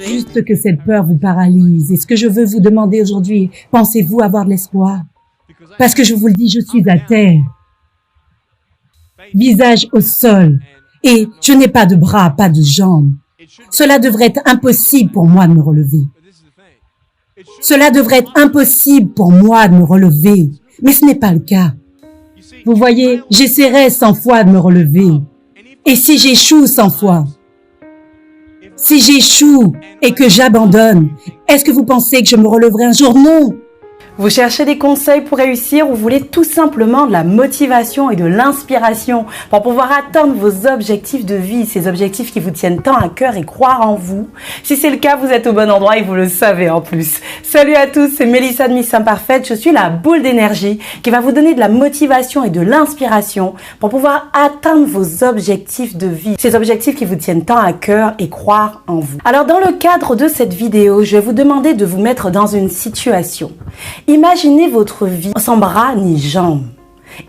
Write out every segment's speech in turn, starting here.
Juste que cette peur vous paralyse. Et ce que je veux vous demander aujourd'hui, pensez-vous avoir de l'espoir? Parce que je vous le dis, je suis à terre, visage au sol, et je n'ai pas de bras, pas de jambes. Cela devrait être impossible pour moi de me relever. Cela devrait être impossible pour moi de me relever, mais ce n'est pas le cas. Vous voyez, j'essaierai 100 fois de me relever. Et si j'échoue 100 fois, si j'échoue et que j'abandonne, est-ce que vous pensez que je me relèverai un jour? Non. Vous cherchez des conseils pour réussir ou vous voulez tout simplement de la motivation et de l'inspiration pour pouvoir atteindre vos objectifs de vie, ces objectifs qui vous tiennent tant à cœur et croire en vous? Si c'est le cas, vous êtes au bon endroit et vous le savez en plus. Salut à tous, c'est Mélissa de Miss Imparfaite. Je suis la boule d'énergie qui va vous donner de la motivation et de l'inspiration pour pouvoir atteindre vos objectifs de vie, ces objectifs qui vous tiennent tant à cœur et croire en vous. Alors dans le cadre de cette vidéo, je vais vous demander de vous mettre dans une situation. Imaginez votre vie sans bras ni jambes.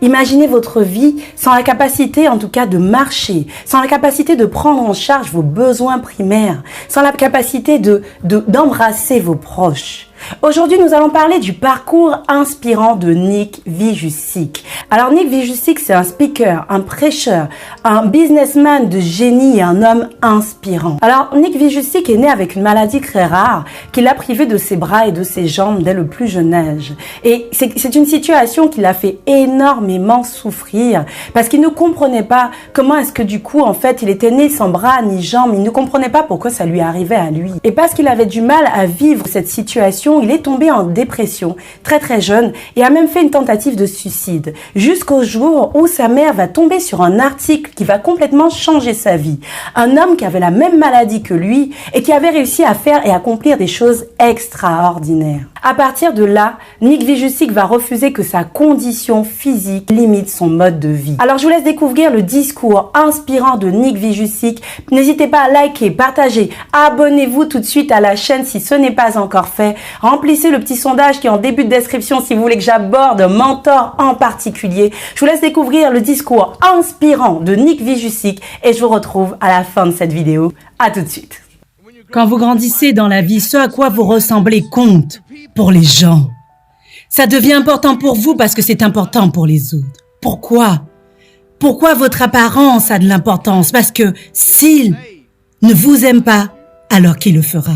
Imaginez votre vie sans la capacité, en tout cas, de marcher, sans la capacité de prendre en charge vos besoins primaires, sans la capacité d'embrasser vos proches. Aujourd'hui, nous allons parler du parcours inspirant de Nick Vujicic. Alors, Nick Vujicic, c'est un speaker, un prêcheur, un businessman de génie et un homme inspirant. Alors, Nick Vujicic est né avec une maladie très rare qui l'a privé de ses bras et de ses jambes dès le plus jeune âge. Et c'est une situation qui l'a fait énormément souffrir parce qu'il ne comprenait pas comment est-ce que du coup, en fait, il était né sans bras ni jambes. Il ne comprenait pas pourquoi ça lui arrivait à lui. Et parce qu'il avait du mal à vivre cette situation, il est tombé en dépression très très jeune et a même fait une tentative de suicide jusqu'au jour où sa mère va tomber sur un article qui va complètement changer sa vie. Un homme qui avait la même maladie que lui et qui avait réussi à faire et accomplir des choses extraordinaires. À partir de là, Nick Vujicic va refuser que sa condition physique limite son mode de vie. Alors je vous laisse découvrir le discours inspirant de Nick Vujicic. N'hésitez pas à liker, partager, abonnez-vous tout de suite à la chaîne si ce n'est pas encore fait. Remplissez le petit sondage qui est en début de description si vous voulez que j'aborde un mentor en particulier. Je vous laisse découvrir le discours inspirant de Nick Vujicic et je vous retrouve à la fin de cette vidéo. À tout de suite. Quand vous grandissez dans la vie, ce à quoi vous ressemblez compte pour les gens. Ça devient important pour vous parce que c'est important pour les autres. Pourquoi? Pourquoi votre apparence a de l'importance? Parce que s'il ne vous aime pas, alors qui le fera?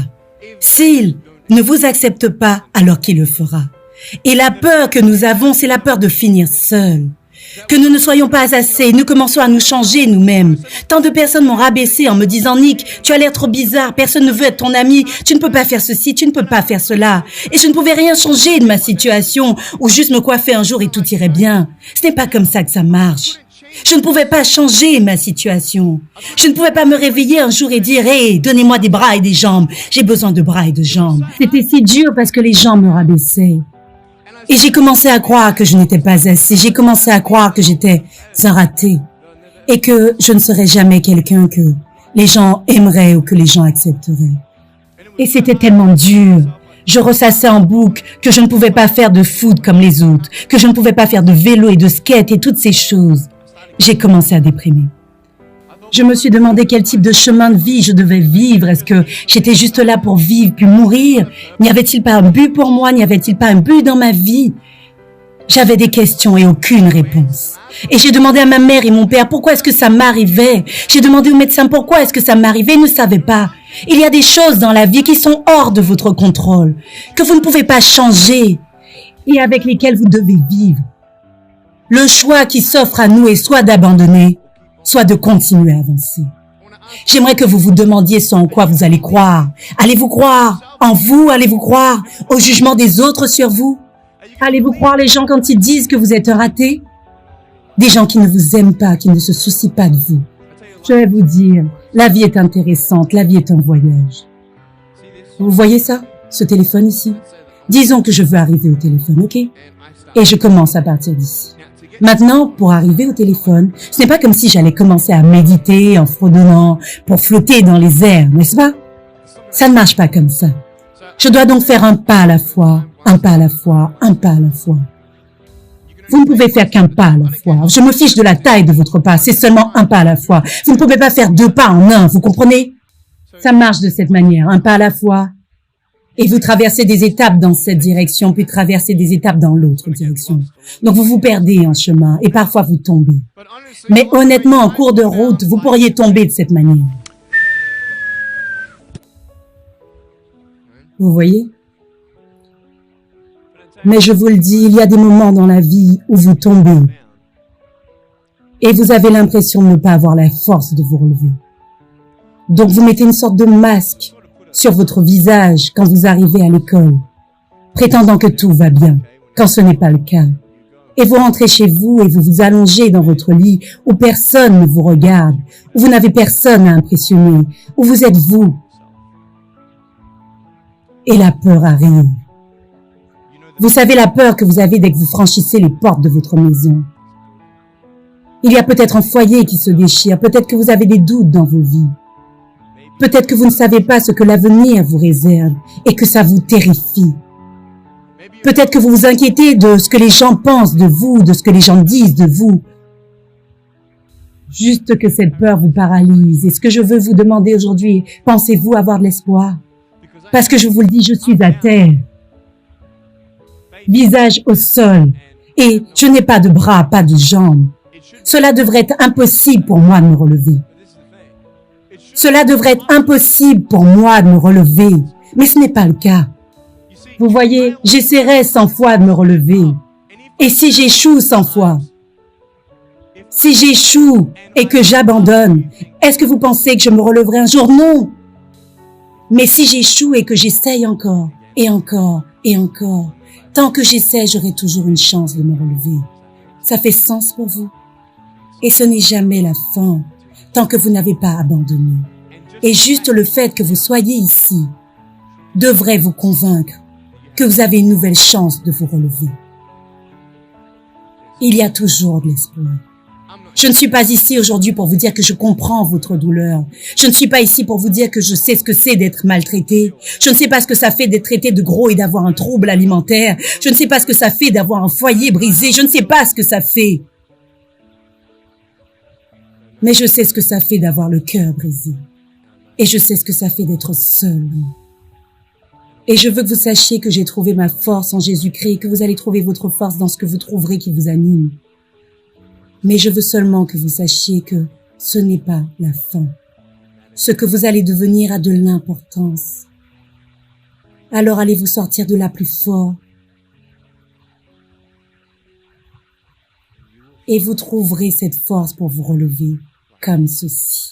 S'il ne vous accepte pas, alors qui le fera? Et la peur que nous avons, c'est la peur de finir seul. Que nous ne soyons pas assez, nous commençons à nous changer nous-mêmes. Tant de personnes m'ont rabaissé en me disant « Nick, tu as l'air trop bizarre, personne ne veut être ton ami, tu ne peux pas faire ceci, tu ne peux pas faire cela. » Et je ne pouvais rien changer de ma situation ou juste me coiffer un jour et tout irait bien. Ce n'est pas comme ça que ça marche. Je ne pouvais pas changer ma situation. Je ne pouvais pas me réveiller un jour et dire « Hey, donnez-moi des bras et des jambes. J'ai besoin de bras et de jambes. » C'était si dur parce que les gens me rabaissaient. Et j'ai commencé à croire que je n'étais pas assez. J'ai commencé à croire que j'étais un raté. Et que je ne serais jamais quelqu'un que les gens aimeraient ou que les gens accepteraient. Et c'était tellement dur. Je ressassais en boucle que je ne pouvais pas faire de foot comme les autres, que je ne pouvais pas faire de vélo et de skate et toutes ces choses. J'ai commencé à déprimer. Je me suis demandé quel type de chemin de vie je devais vivre. Est-ce que j'étais juste là pour vivre puis mourir? N'y avait-il pas un but pour moi? N'y avait-il pas un but dans ma vie? J'avais des questions et aucune réponse. Et j'ai demandé à ma mère et mon père pourquoi est-ce que ça m'arrivait. J'ai demandé au médecin pourquoi est-ce que ça m'arrivait. Ils ne savaient pas. Il y a des choses dans la vie qui sont hors de votre contrôle, que vous ne pouvez pas changer et avec lesquelles vous devez vivre. Le choix qui s'offre à nous est soit d'abandonner, soit de continuer à avancer. J'aimerais que vous vous demandiez ce en quoi vous allez croire. Allez-vous croire en vous? Allez-vous croire au jugement des autres sur vous? Allez-vous croire les gens quand ils disent que vous êtes un raté? Des gens qui ne vous aiment pas, qui ne se soucient pas de vous. Je vais vous dire, la vie est intéressante, la vie est un voyage. Vous voyez ça? Ce téléphone ici? Disons que je veux arriver au téléphone, ok? Et je commence à partir d'ici. Maintenant, pour arriver au téléphone, ce n'est pas comme si j'allais commencer à méditer en fredonnant pour flotter dans les airs, n'est-ce pas? Ça ne marche pas comme ça. Je dois donc faire un pas à la fois, un pas à la fois, un pas à la fois. Vous ne pouvez faire qu'un pas à la fois. Je me fiche de la taille de votre pas. C'est seulement un pas à la fois. Vous ne pouvez pas faire 2 pas en un. Vous comprenez? Ça marche de cette manière. Un pas à la fois. Et vous traversez des étapes dans cette direction, puis traversez des étapes dans l'autre direction. Donc vous vous perdez en chemin et parfois vous tombez. Mais honnêtement, en cours de route, vous pourriez tomber de cette manière. Vous voyez? Mais je vous le dis, il y a des moments dans la vie où vous tombez. Et vous avez l'impression de ne pas avoir la force de vous relever. Donc vous mettez une sorte de masque sur votre visage quand vous arrivez à l'école, prétendant que tout va bien, quand ce n'est pas le cas. Et vous rentrez chez vous et vous vous allongez dans votre lit où personne ne vous regarde, où vous n'avez personne à impressionner, où vous êtes vous. Et la peur arrive. Vous savez la peur que vous avez dès que vous franchissez les portes de votre maison. Il y a peut-être un foyer qui se déchire, peut-être que vous avez des doutes dans vos vies. Peut-être que vous ne savez pas ce que l'avenir vous réserve et que ça vous terrifie. Peut-être que vous vous inquiétez de ce que les gens pensent de vous, de ce que les gens disent de vous. Juste que cette peur vous paralyse. Et ce que je veux vous demander aujourd'hui, pensez-vous avoir de l'espoir? Parce que je vous le dis, je suis à terre, visage au sol, et je n'ai pas de bras, pas de jambes. Cela devrait être impossible pour moi de me relever. Cela devrait être impossible pour moi de me relever, mais ce n'est pas le cas. Vous voyez, j'essaierai 100 fois de me relever. Et si j'échoue 100 fois, si j'échoue et que j'abandonne, est-ce que vous pensez que je me relèverai un jour? Non. Mais si j'échoue et que j'essaye encore, et encore, et encore, tant que j'essaie, j'aurai toujours une chance de me relever. Ça fait sens pour vous? Et ce n'est jamais la fin, tant que vous n'avez pas abandonné. Et juste le fait que vous soyez ici devrait vous convaincre que vous avez une nouvelle chance de vous relever. Il y a toujours de l'espoir. Je ne suis pas ici aujourd'hui pour vous dire que je comprends votre douleur. Je ne suis pas ici pour vous dire que je sais ce que c'est d'être maltraité. Je ne sais pas ce que ça fait d'être traité de gros et d'avoir un trouble alimentaire. Je ne sais pas ce que ça fait d'avoir un foyer brisé. Je ne sais pas ce que ça fait. Mais je sais ce que ça fait d'avoir le cœur brisé. Et je sais ce que ça fait d'être seul. Et je veux que vous sachiez que j'ai trouvé ma force en Jésus-Christ, que vous allez trouver votre force dans ce que vous trouverez qui vous anime. Mais je veux seulement que vous sachiez que ce n'est pas la fin. Ce que vous allez devenir a de l'importance. Alors allez vous sortir de là plus fort. Et vous trouverez cette force pour vous relever comme ceci.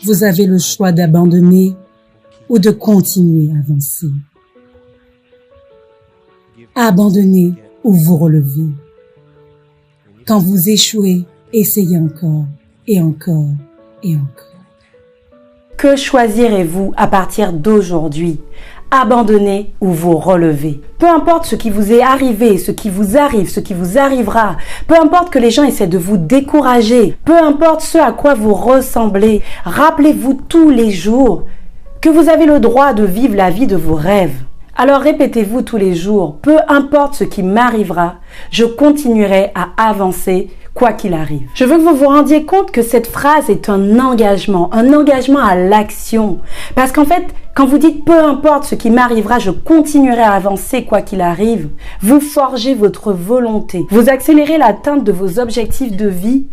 Vous avez le choix d'abandonner ou de continuer à avancer. Abandonnez ou vous relevez. Quand vous échouez, essayez encore et encore et encore. Que choisirez-vous à partir d'aujourd'hui? Abandonner ou vous relever? Peu importe ce qui vous est arrivé, ce qui vous arrive, ce qui vous arrivera, peu importe que les gens essaient de vous décourager, peu importe ce à quoi vous ressemblez, rappelez-vous tous les jours que vous avez le droit de vivre la vie de vos rêves. Alors répétez-vous tous les jours, peu importe ce qui m'arrivera, je continuerai à avancer quoi qu'il arrive. Je veux que vous vous rendiez compte que cette phrase est un engagement à l'action. Parce qu'en fait, quand vous dites peu importe ce qui m'arrivera, je continuerai à avancer quoi qu'il arrive, vous forgez votre volonté. Vous accélérez l'atteinte de vos objectifs de vie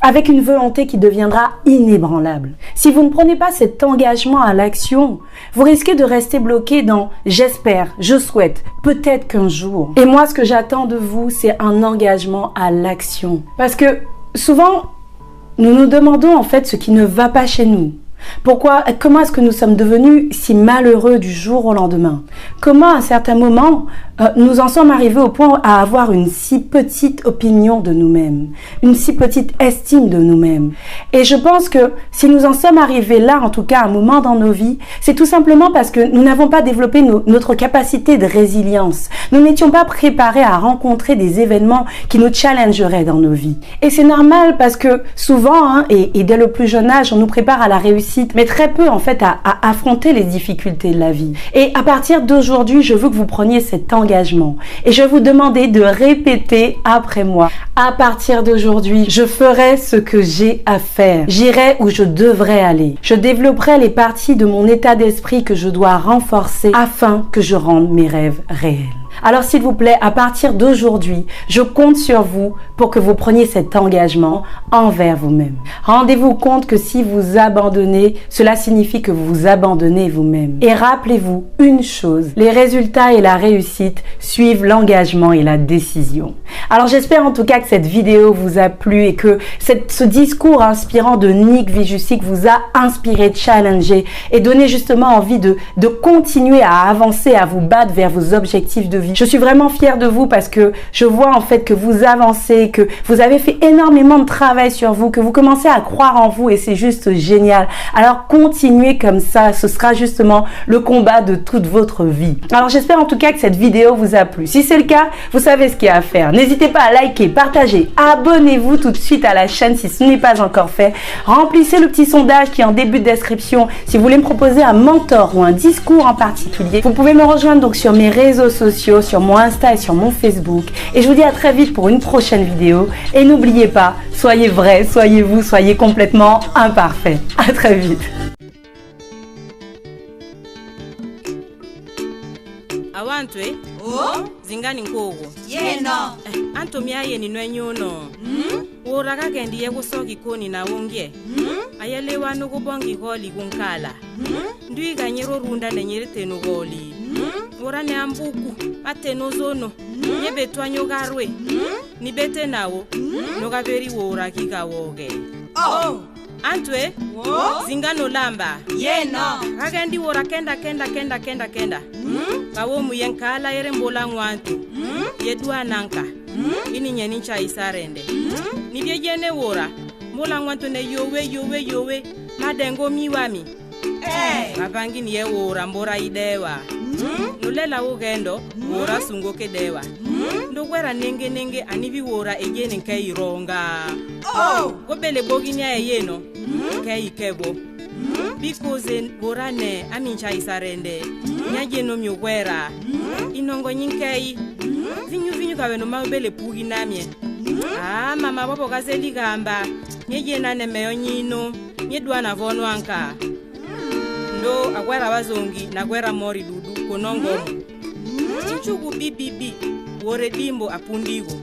avec une volonté qui deviendra inébranlable. Si vous ne prenez pas cet engagement à l'action, vous risquez de rester bloqué dans « j'espère »,« je souhaite »,« peut-être qu'un jour ». Et moi, ce que j'attends de vous, c'est un engagement à l'action. Parce que souvent, nous nous demandons en fait ce qui ne va pas chez nous. Comment est-ce que nous sommes devenus si malheureux du jour au lendemain? Comment à un certain moment nous en sommes arrivés au point à avoir une si petite opinion de nous-mêmes, une si petite estime de nous-mêmes? Et je pense que si nous en sommes arrivés là, en tout cas à un moment dans nos vies, c'est tout simplement parce que nous n'avons pas développé notre capacité de résilience. Nous n'étions pas préparés à rencontrer des événements qui nous challengeraient dans nos vies. Et c'est normal parce que souvent, et dès le plus jeune âge, on nous prépare à la réussite, mais très peu en fait à affronter les difficultés de la vie. Et à partir d'aujourd'hui, je veux que vous preniez cet engagement et je vais vous demander de répéter après moi. À partir d'aujourd'hui, je ferai ce que j'ai à faire. J'irai où je devrais aller. Je développerai les parties de mon état d'esprit que je dois renforcer afin que je rende mes rêves réels. Alors s'il vous plaît, à partir d'aujourd'hui, je compte sur vous pour que vous preniez cet engagement envers vous-même. Rendez-vous compte que si vous abandonnez, cela signifie que vous vous abandonnez vous-même. Et rappelez-vous une chose, les résultats et la réussite suivent l'engagement et la décision. Alors j'espère en tout cas que cette vidéo vous a plu et que ce discours inspirant de Nick Vujicic vous a inspiré, challengé et donné justement envie de continuer à avancer, à vous battre vers vos objectifs de vie. Je suis vraiment fière de vous parce que je vois en fait que vous avancez, que vous avez fait énormément de travail sur vous, que vous commencez à croire en vous et c'est juste génial. Alors continuez comme ça, ce sera justement le combat de toute votre vie. Alors j'espère en tout cas que cette vidéo vous a plu. Si c'est le cas, vous savez ce qu'il y a à faire. N'hésitez pas à liker, partager, abonnez-vous tout de suite à la chaîne si ce n'est pas encore fait. Remplissez le petit sondage qui est en début de description. Si vous voulez me proposer un mentor ou un discours en particulier, vous pouvez me rejoindre donc sur mes réseaux sociaux, sur mon Insta et sur mon Facebook. Et je vous dis à très vite pour une prochaine vidéo. Et n'oubliez pas, soyez vrai, soyez vous, soyez complètement imparfait. À très vite. Awantwe zingani nkogo yeno antomia yeni nwenyono ora kagendi yegusoki koni na wonge ayelewa no kubongi goli kunkala ndui ganyero runda nenyerete no goli ora ne ambuku ateno zono yebetwanyo garwe ni bete nawo no gaberi wora kikawoge Antwe zingano lamba yeno kagendi wora kenda kawo muyenkala yere mbola ngwantu yedua nanka ini nyeni cha isarende nibyejene wora mbola ngwantu ne yowe madengo miwami mabangi ni ye wora mbora idewa nulela ugendo wora sungoke dewa ndogwera nenge anibi wora ejene kai ronga gobele bogini ayeno kai kebo because borane amincha isarende nyaje no myogwera inongo nyinkei vinyu kabe no mabele pugi namye mama bobo gazeli gamba nyeje nane meyo nyino nyedwa na vonwanka ndo agwera bazongi na gwera mori dudu konongo chichugu bibibi wore dimbo apundigo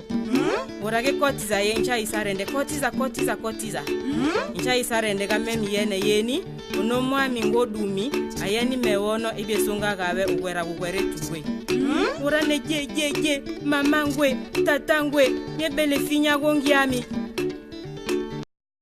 Orage kotiza yencha isarende kotiza incha isarende kamemi yeni unomwami ngodumi ayeni mewono ibyesunga gabe ugwera tuwe urane je mamangwe tatangwe nyebele finya gongiami